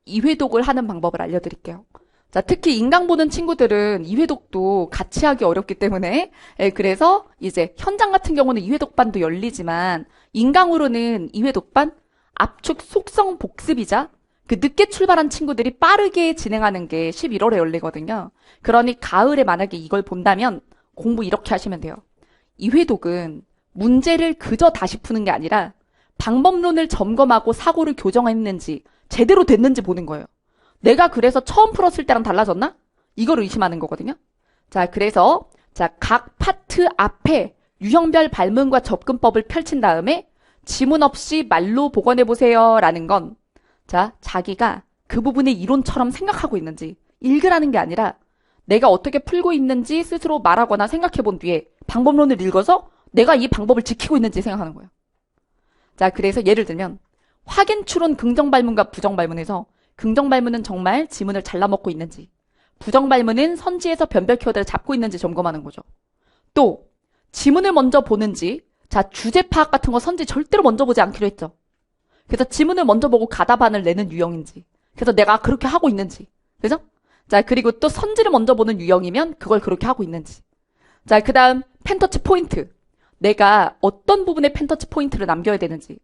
이회독을 하는 방법을 알려드릴게요. 자, 특히 인강 보는 친구들은 이회독도 같이 하기 어렵기 때문에, 그래서 이제 현장 같은 경우는 이회독반도 열리지만, 인강으로는 이회독반 압축 속성 복습이자 그 늦게 출발한 친구들이 빠르게 진행하는 게 11월에 열리거든요. 그러니 가을에 만약에 이걸 본다면 공부 이렇게 하시면 돼요. 이회독은 문제를 그저 다시 푸는 게 아니라 방법론을 점검하고 사고를 교정했는지 제대로 됐는지 보는 거예요. 내가 그래서 처음 풀었을 때랑 달라졌나? 이걸 의심하는 거거든요. 자, 그래서 각 파트 앞에 유형별 발문과 접근법을 펼친 다음에 지문 없이 말로 복원해보세요 라는 건 자기가 그 부분의 이론처럼 생각하고 있는지 읽으라는 게 아니라 내가 어떻게 풀고 있는지 스스로 말하거나 생각해 본 뒤에 방법론을 읽어서 내가 이 방법을 지키고 있는지 생각하는 거예요. 자, 그래서 예를 들면 확인 추론 긍정 발문과 부정 발문에서 긍정 발문은 정말 지문을 잘라먹고 있는지, 부정 발문은 선지에서 변별 키워드를 잡고 있는지 점검하는 거죠. 또 지문을 먼저 보는지, 주제 파악 같은 거 선지 절대로 먼저 보지 않기로 했죠. 그래서 지문을 먼저 보고 가다반을 내는 유형인지, 그래서 내가 그렇게 하고 있는지, 그죠? 자, 그리고 또 선지를 먼저 보는 유형이면 그걸 그렇게 하고 있는지. 자, 그 다음 펜터치 포인트. 내가 어떤 부분에 펜터치 포인트를 남겨야 되는지.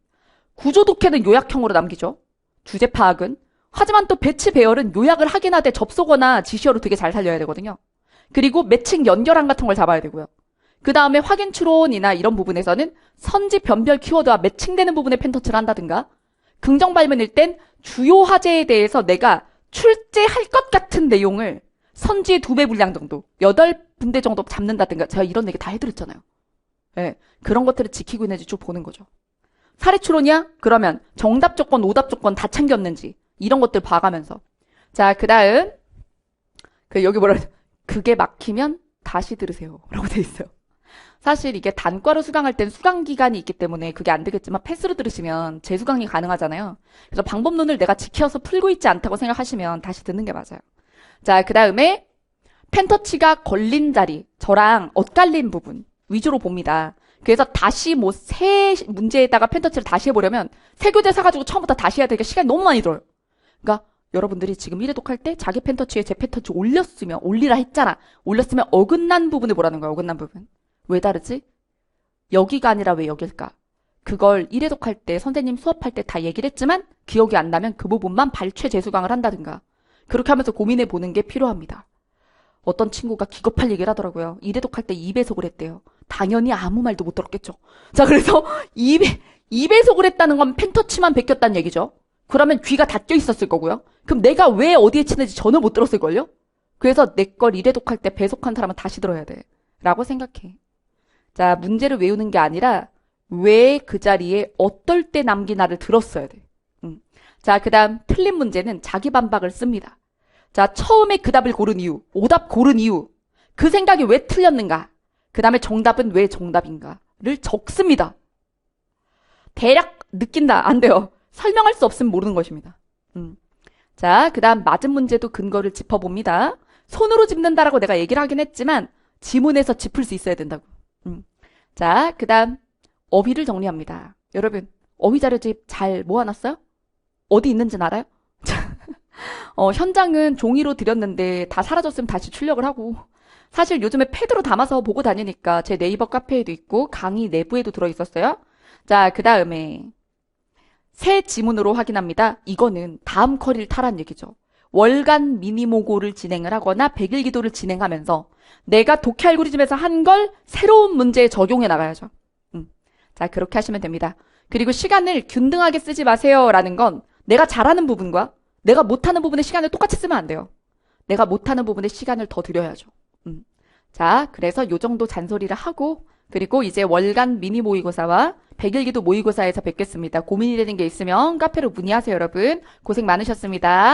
구조 독해는 요약형으로 남기죠. 주제 파악은. 하지만 또 배치 배열은 요약을 하긴 하되 접속어나 지시어로 되게 잘 살려야 되거든요. 그리고 매칭 연결함 같은 걸 잡아야 되고요. 그 다음에 확인 추론이나 이런 부분에서는 선지 변별 키워드와 매칭되는 부분에 펜터치를 한다든가, 긍정 발문일 땐 주요 화제에 대해서 내가 출제할 것 같은 내용을 선지의 2배 분량 정도, 8군데 정도 잡는다든가, 제가 이런 얘기 다 해드렸잖아요. 네, 그런 것들을 지키고 있는지 쭉 보는 거죠. 사례 추론이야? 그러면 정답 조건, 오답 조건 다 챙겼는지 이런 것들 봐가면서. 자, 그 다음 여기 그게 막히면 다시 들으세요 라고 돼 있어요. 사실 이게 단과로 수강할 땐 수강 기간이 있기 때문에 그게 안 되겠지만 패스로 들으시면 재수강이 가능하잖아요. 그래서 방법론을 내가 지켜서 풀고 있지 않다고 생각하시면 다시 듣는 게 맞아요. 자, 그 다음에 펜터치가 걸린 자리, 저랑 엇갈린 부분 위주로 봅니다. 그래서 다시 새 문제에다가 펜터치를 다시 해보려면 새 교재 사가지고 처음부터 다시 해야 되니까 시간이 너무 많이 들어요. 그러니까 여러분들이 지금 1회독 할 때 자기 펜터치에 제 펜터치 올리라 했잖아. 올렸으면 어긋난 부분을 보라는 거야. 어긋난 부분. 왜 다르지? 여기가 아니라 왜 여길까? 그걸 1회독 할 때 선생님 수업할 때 다 얘기를 했지만 기억이 안 나면 그 부분만 발췌 재수강을 한다든가. 그렇게 하면서 고민해 보는 게 필요합니다. 어떤 친구가 기겁할 얘기를 하더라고요. 1회독 할 때 2배속을 했대요. 당연히 아무 말도 못 들었겠죠. 자, 그래서 2배속을 했다는 건 펜터치만 베꼈다는 얘기죠. 그러면 귀가 닫혀 있었을 거고요. 그럼 내가 왜 어디에 치는지 전혀 못 들었을걸요? 그래서 내 걸 1회독 할 때 배속한 사람은 다시 들어야 돼. 라고 생각해. 자, 문제를 외우는 게 아니라 왜 그 자리에 어떨 때 남기나를 들었어야 돼. 자, 그 다음 틀린 문제는 자기 반박을 씁니다. 자, 처음에 그 답을 고른 이유, 오답 고른 이유, 그 생각이 왜 틀렸는가, 그 다음에 정답은 왜 정답인가를 적습니다. 대략 느낀다. 안 돼요. 설명할 수 없으면 모르는 것입니다. 자, 그 다음 맞은 문제도 근거를 짚어봅니다. 손으로 짚는다라고 내가 얘기를 하긴 했지만 지문에서 짚을 수 있어야 된다고. 자, 그 다음 어휘를 정리합니다. 여러분, 어휘 자료집 잘 모아놨어요? 어디 있는지는 알아요? 현장은 종이로 드렸는데 다 사라졌으면 다시 출력을 하고, 사실 요즘에 패드로 담아서 보고 다니니까 제 네이버 카페에도 있고 강의 내부에도 들어있었어요. 자, 그 다음에 새 지문으로 확인합니다. 이거는 다음 쿼리를 타란 얘기죠. 월간 미니모고를 진행을 하거나 100일 기도를 진행하면서 내가 독해 알고리즘에서 한 걸 새로운 문제에 적용해 나가야죠. 자, 그렇게 하시면 됩니다. 그리고 시간을 균등하게 쓰지 마세요 라는 건 내가 잘하는 부분과 내가 못하는 부분의 시간을 똑같이 쓰면 안 돼요. 내가 못하는 부분의 시간을 더 드려야죠. 자, 그래서 요 정도 잔소리를 하고, 그리고 이제 월간 미니 모의고사와 100일 기도 모의고사에서 뵙겠습니다. 고민이 되는 게 있으면 카페로 문의하세요, 여러분. 고생 많으셨습니다.